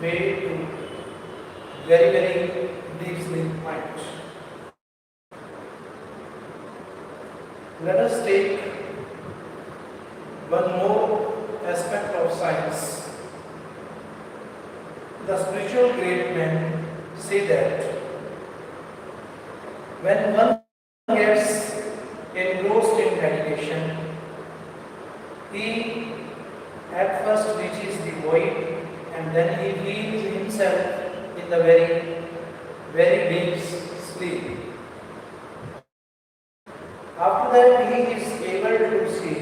way to very, very deep sleep point. Let us take one more aspect of science. The spiritual great men say that when one gets engrossed in meditation, he at first reaches the void and then he feels himself in the very, very deep sleep. After that, he is able to see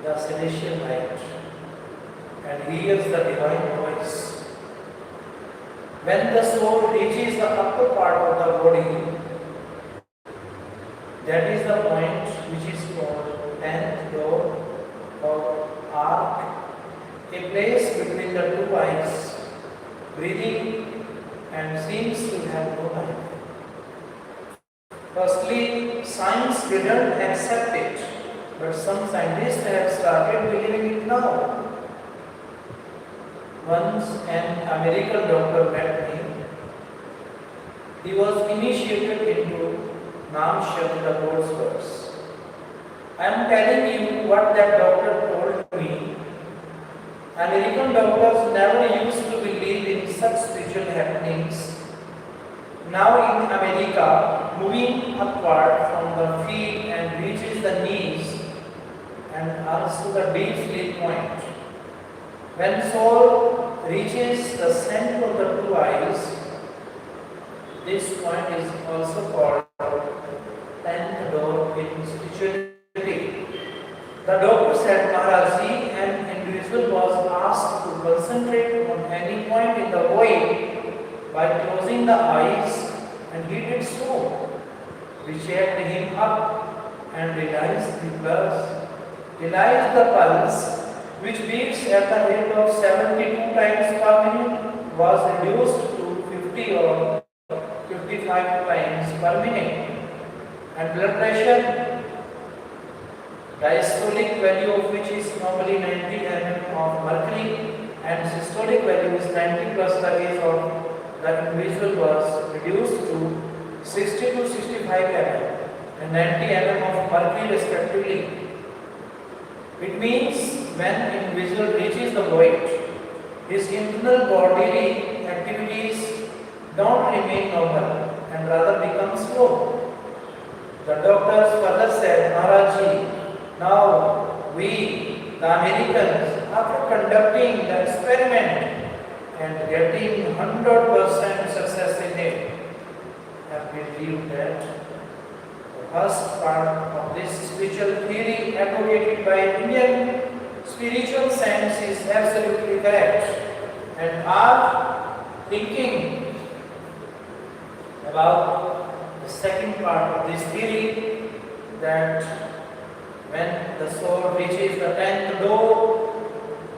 the celestial light and hears the divine voice. When the soul reaches the upper part of the body, that is the point which is called 10th door or arc, a place between the two eyes, breathing and seems to have no life. Firstly, science didn't accept it, but some scientists have started believing it now. Once an American doctor met me. He was initiated into Naam Shabd, the Lord's verse. I am telling you what that doctor told me. American doctors never used to believe in such spiritual happenings. Now in America, moving upward from the feet and reaches the knees and also the deep sleep point. When soul reaches the center of the two eyes, this point is also called 10th door in spirituality. The doctor said, Maharaji, an individual was asked to concentrate on any point in the void by closing the eyes, and he did so. We checked him up and realized the pulse, which beats at the rate of 72 times per minute, was reduced to 50 or 55 times per minute. And blood pressure, diastolic value of which is normally 90 mm of mercury, and systolic value is 90 plus the age of the individual was reduced to 60 to 65 mm and 90 mm of mercury respectively. It means when individual reaches the void, his internal bodily activities don't remain normal and rather become slow. The doctors further said, Maharaji, now we, the Americans, after conducting the experiment and getting 100% success in it, have believed that the first part of this spiritual theory advocated by Indian spiritual science is absolutely correct, and are thinking about the second part of this theory, that when the soul reaches the 10th door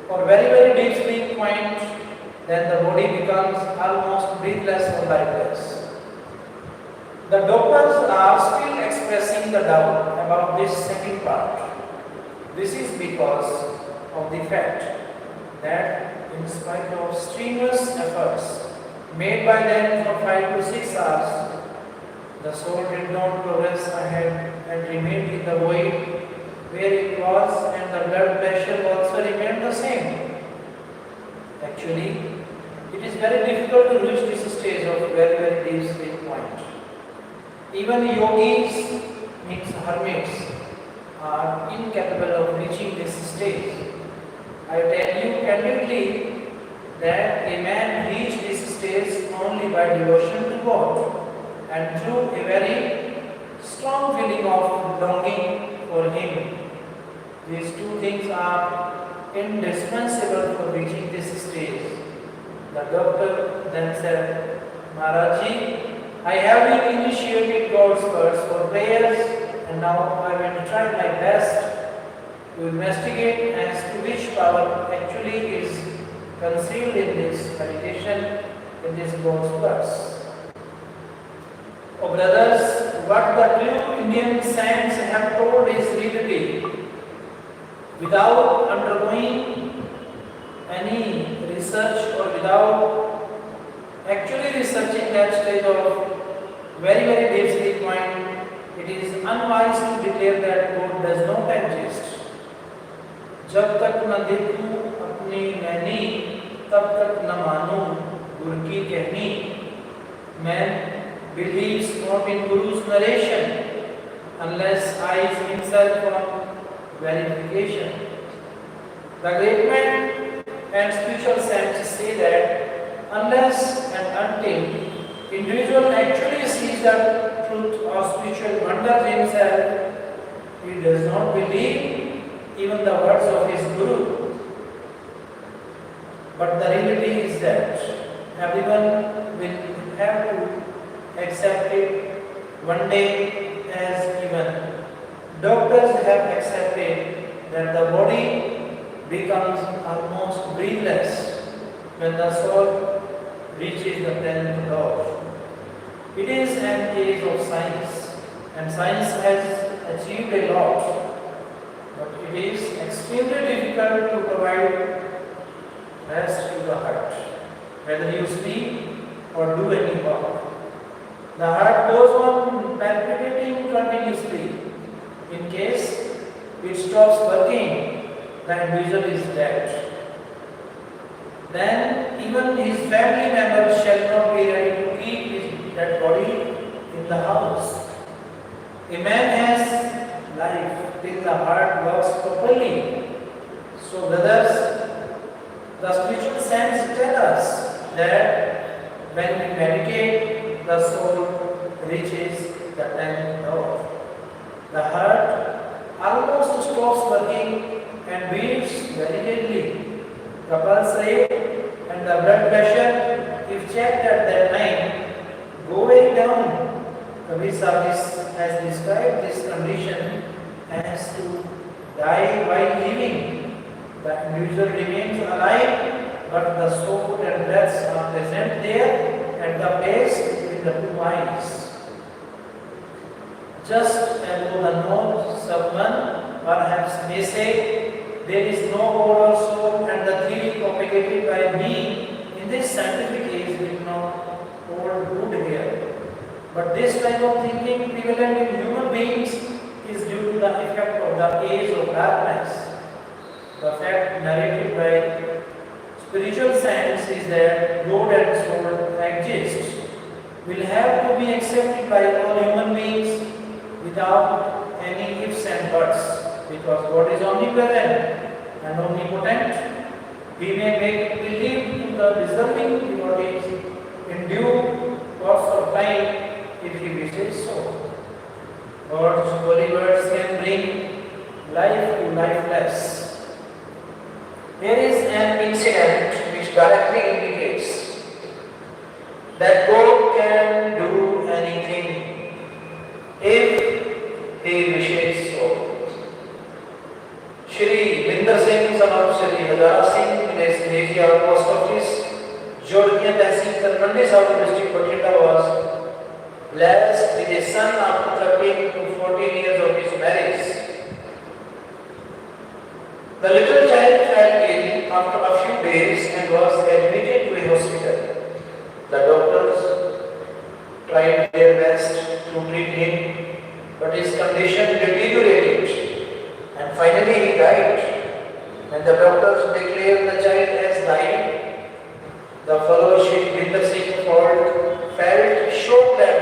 or very, very deep sleep point, then the body becomes almost breathless or lifeless. The doctors are still expressing the doubt about this second part. This is because of the fact that in spite of strenuous efforts made by them for 5 to 6 hours, the soul did not progress ahead and remained in the void where it was, and the blood pressure also remained the same. Actually, it is very difficult to reach this stage of very, very deep sleep point. Even yogis, means hermits, are incapable of reaching this stage. I tell you candidly that a man reaches this stage only by devotion to God and through a very strong feeling of longing for Him. These two things are indispensable for reaching this stage. The doctor then said, Maharaji, I have been initiated God's words for prayers, and now I will try my best to investigate as to which power actually is concealed in this meditation, in this God's words. Oh brothers, what the true Indian saints have told is reality. Without undergoing any research or without actually researching that stage of very, very deep sleep mind, it is unwise to declare that God does not exist. जब तक न देखूं अपनी नैनी, तब तक न मानूं गुरु की कहनी. Man believes not in Guru's narration unless eyes himself on verification. The great men and spiritual saints say that unless and until individual actually sees the truth or spiritual wonders himself, he does not believe even the words of his Guru. But the reality is that everyone will have to accept it one day as given. Doctors have accepted that the body becomes almost breathless when the soul reaches the 10th door. It is an age of science, and science has achieved a lot. But it is extremely difficult to provide rest to the heart, whether you sleep or do any work. The heart goes on palpitating continuously. In case it stops working, the individual is dead. Then even his family members shall not be ready to keep his dead body in the house. A man has life till the heart works properly. So brothers, the spiritual saints tell us that when we meditate, the soul reaches the 10th door. The heart almost stops working and beats very deadly. The pulse rate and the blood pressure, if checked at that time, go very down. Kabir Sahib has described this condition as to die while living. The individual remains alive, but the soul and breaths are present there at the base between the two eyes. Just below the nose, someone perhaps may say, there is no God or soul, and the theory propagated by me in this scientific age will not hold good here. But this type of thinking prevalent in human beings is due to the effect of the age of darkness. The fact narrated by spiritual science is that God and soul exist, will have to be accepted by all human beings without any ifs and buts, because God is omnipresent and omnipotent. He may make believe to the deserving devotees in due course of time if he wishes so. God's holy words can bring life to lifeless. Here is an incident which directly indicates that God can do anything if he wishes so. Shri Binder Singh, son of Shri Hajara Singh, in his post office, Jodhpur Tehsil, Talwandi South District, Bathinda, was blessed with a son after 13 to 14 years of his marriage. The little child fell ill after a few days and was admitted to a hospital. The doctors tried their best to treat him, but his condition deteriorated, and finally he died. When the doctors declared the child as dying, the fellow Shri Binder Singh felt so glad